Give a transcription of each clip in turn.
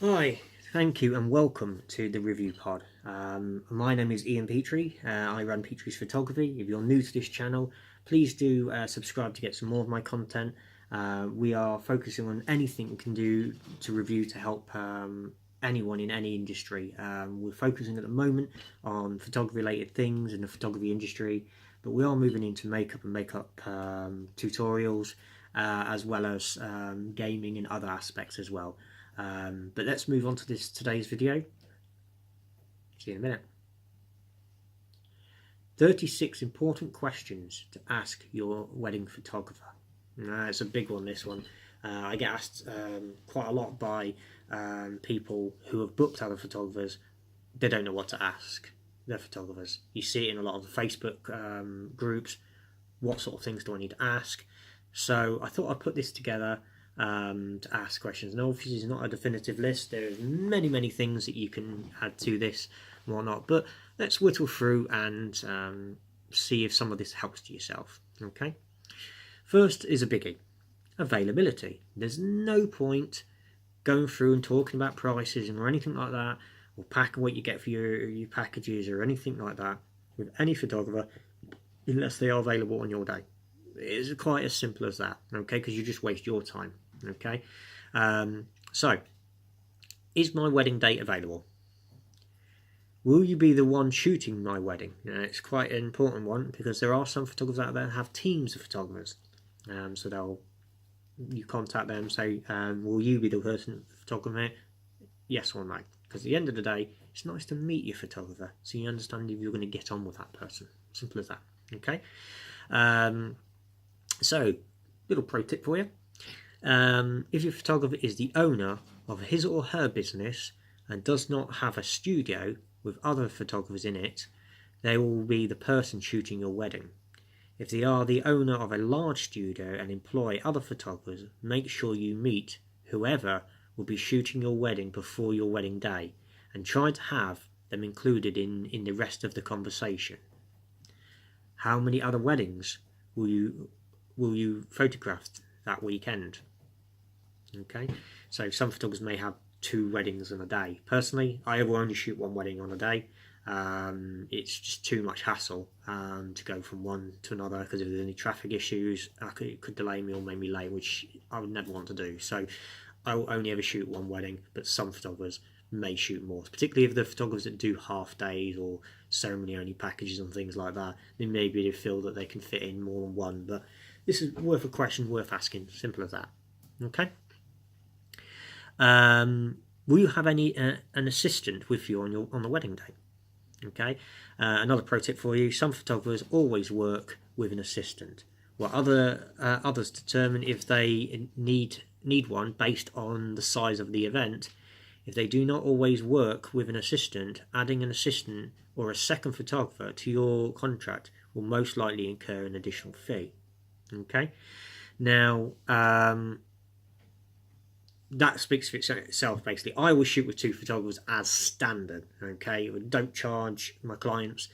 Hi, thank you and welcome to the Review Pod. My name is Ian Petrie. I run Petrie's Photography. If you're new to this channel, please do subscribe to get some more of my content. We are focusing on anything we can do to review to help anyone in any industry. We're focusing at the moment on photography related things in the photography industry, but we are moving into makeup and makeup tutorials as well as gaming and other aspects as well. But let's move on to today's video. See you in a minute. 36 important questions to ask your wedding photographer. It's a big one, this one. I get asked quite a lot by people who have booked other photographers. They don't know what to ask their photographers. You see it in a lot of the Facebook groups. What sort of things do I need to ask? So I thought I'd put this together to ask questions. Now, obviously, it's not a definitive list. There's many things that you can add to this and whatnot, but let's whittle through and see if some of this helps to yourself. Okay. First is a biggie: availability. There's no point going through and talking about prices or anything like that, or packing what you get for your packages or anything like that with any photographer unless they are available on your day. It's quite as simple as that, okay? Because you just waste your time, okay? So, is my wedding date available? Will you be the one shooting my wedding? It's quite an important one because there are some photographers out there that have teams of photographers. So you contact them and say, will you be the person photographer? Yes or no? Because at the end of the day, it's nice to meet your photographer so you understand if you're going to get on with that person. Simple as that, okay? So, little pro tip for you. If your photographer is the owner of his or her business and does not have a studio with other photographers in it, they will be the person shooting your wedding. If they are the owner of a large studio and employ other photographers, make sure you meet whoever will be shooting your wedding before your wedding day and try to have them included in the rest of the conversation. How many other weddings will you photograph that weekend? Okay, so some photographers may have 2 weddings in a day. Personally, I will only shoot 1 wedding on a day. It's just too much hassle to go from one to another because if there's any traffic issues, it could delay me or make me late, which I would never want to do. So I will only ever shoot 1 wedding, but some photographers may shoot more, particularly if the photographers that do half days or ceremony only packages and things like that. Then maybe they feel that they can fit in more than one, but this is worth a question, worth asking. Simple as that. Okay. Will you have an assistant with you on the wedding day? Okay. Another pro tip for you: some photographers always work with an assistant, while others determine if they need one based on the size of the event. If they do not always work with an assistant, adding an assistant or a second photographer to your contract will most likely incur an additional fee. Okay. Now, that speaks for itself, basically. I will shoot with 2 photographers as standard, okay? I don't charge my clients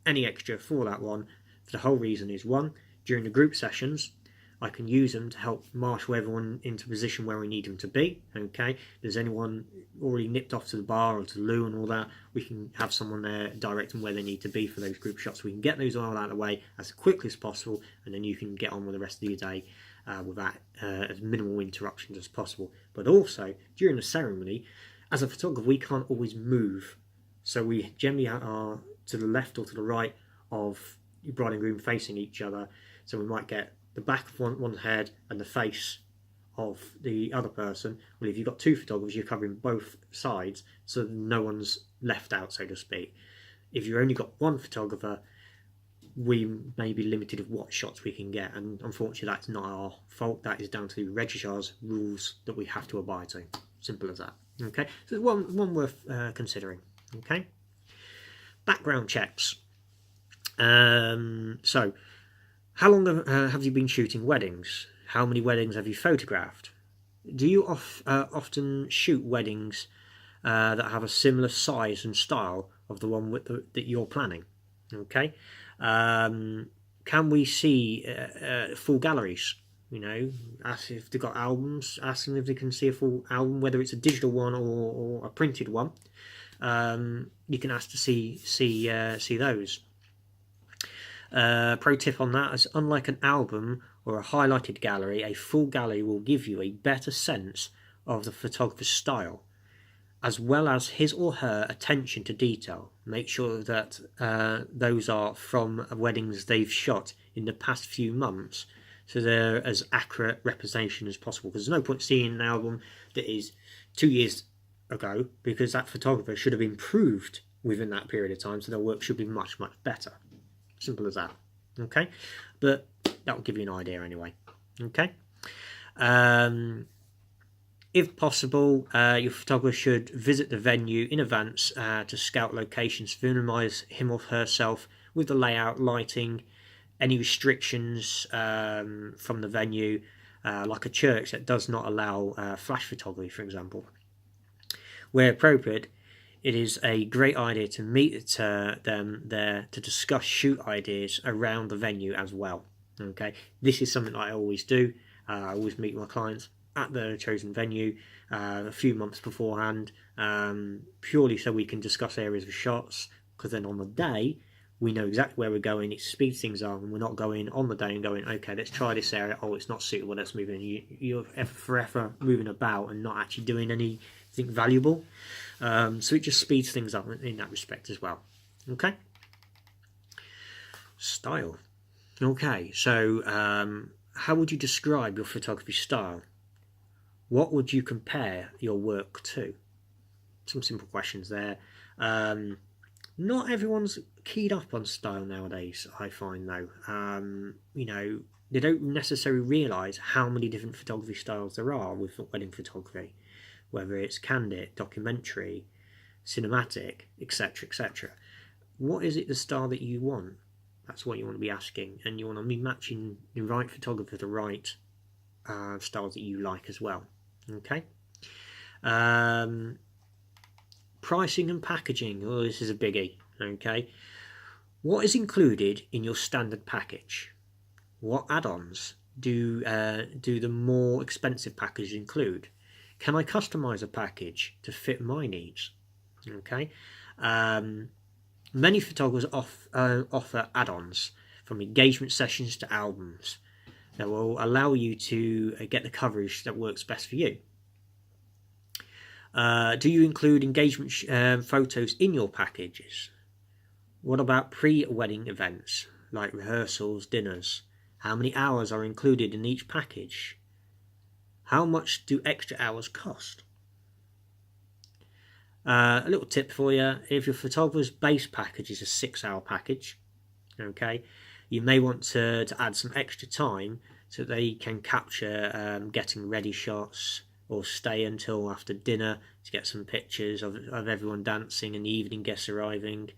any extra for that one. For the whole reason is, one, during the group sessions, I can use them to help marshal everyone into a position where we need them to be, okay? If there's anyone already nipped off to the bar or to the loo and all that, we can have someone there direct them where they need to be for those group shots. We can get those all out of the way as quickly as possible, and then you can get on with the rest of your day without as minimal interruptions as possible. But also, during the ceremony, as a photographer, we can't always move. So we generally are to the left or to the right of your bride and groom facing each other. So we might get the back of one head and the face of the other person. Well, if you've got 2 photographers, you're covering both sides, so no one's left out, so to speak. If you've only got 1 photographer, we may be limited of what shots we can get, and unfortunately that's not our fault. That is down to the registrar's rules that we have to abide to. Simple as that. Okay, so one worth considering. Okay, background checks. So how long have you been shooting weddings? How many weddings have you photographed? Do you often shoot weddings that have a similar size and style of the one that you're planning? Okay. Can we see full galleries? You know, ask if they've got albums. Ask them if they can see a full album, whether it's a digital one or a printed one. You can ask to see those. Pro tip on that is, unlike an album or a highlighted gallery, a full gallery will give you a better sense of the photographer's style, as well as his or her attention to detail. Make sure that those are from weddings they've shot in the past few months, so they're as accurate representation as possible. Because there's no point seeing an album that is 2 years ago, because that photographer should have improved within that period of time, so their work should be much, much better. Simple as that. Okay, but that will give you an idea anyway. Okay. If possible, your photographer should visit the venue in advance to scout locations, familiarise him or herself with the layout, lighting, any restrictions from the venue, like a church that does not allow flash photography, for example. Where appropriate, it is a great idea to meet them there to discuss shoot ideas around the venue as well. Okay, this is something I always do. I always meet my clients at the chosen venue a few months beforehand, purely so we can discuss areas of shots, because then on the day we know exactly where we're going. It speeds things up, and we're not going on the day and going, okay, let's try this area, oh, it's not suitable, let's move in. You're forever moving about and not actually doing anything valuable, so it just speeds things up in that respect as well. Okay, style. Okay, so how would you describe your photography style? What would you compare your work to? Some simple questions there. Not everyone's keyed up on style nowadays, I find, though. You know, they don't necessarily realise how many different photography styles there are with wedding photography, whether it's candid, documentary, cinematic, etc., etc. What is it, the style that you want? That's what you want to be asking, and you want to be matching the right photographer, the right styles that you like as well. Okay. Pricing and packaging. Oh, this is a biggie. Okay. What is included in your standard package? What add-ons do the more expensive packages include? Can I customize a package to fit my needs? Okay. Many photographers offer add-ons, from engagement sessions to albums, that will allow you to get the coverage that works best for you. Do you include engagement photos in your packages? What about pre-wedding events, like rehearsals, dinners? How many hours are included in each package? How much do extra hours cost? A little tip for you: if your photographer's base package is a 6-hour package, okay, you may want to add some extra time so they can capture getting ready shots, or stay until after dinner to get some pictures of everyone dancing and the evening guests arriving.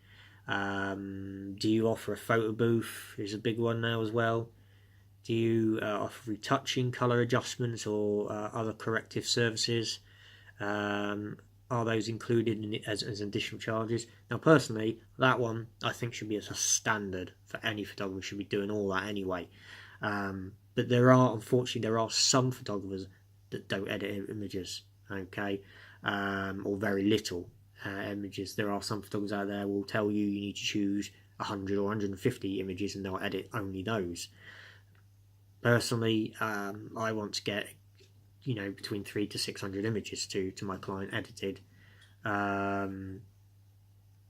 Do you offer a photo booth? Is a big one now as well. Do you offer retouching, colour adjustments, or other corrective services? Are those included as additional charges? Now, personally, that one I think should be as a standard for any photographer. Should be doing all that anyway. But unfortunately, there are some photographers that don't edit images, okay, or very little images. There are some photographers out there who will tell you need to choose 100 or 150 images, and they'll edit only those. Personally, I want to get between 300 to 600 images to my client edited.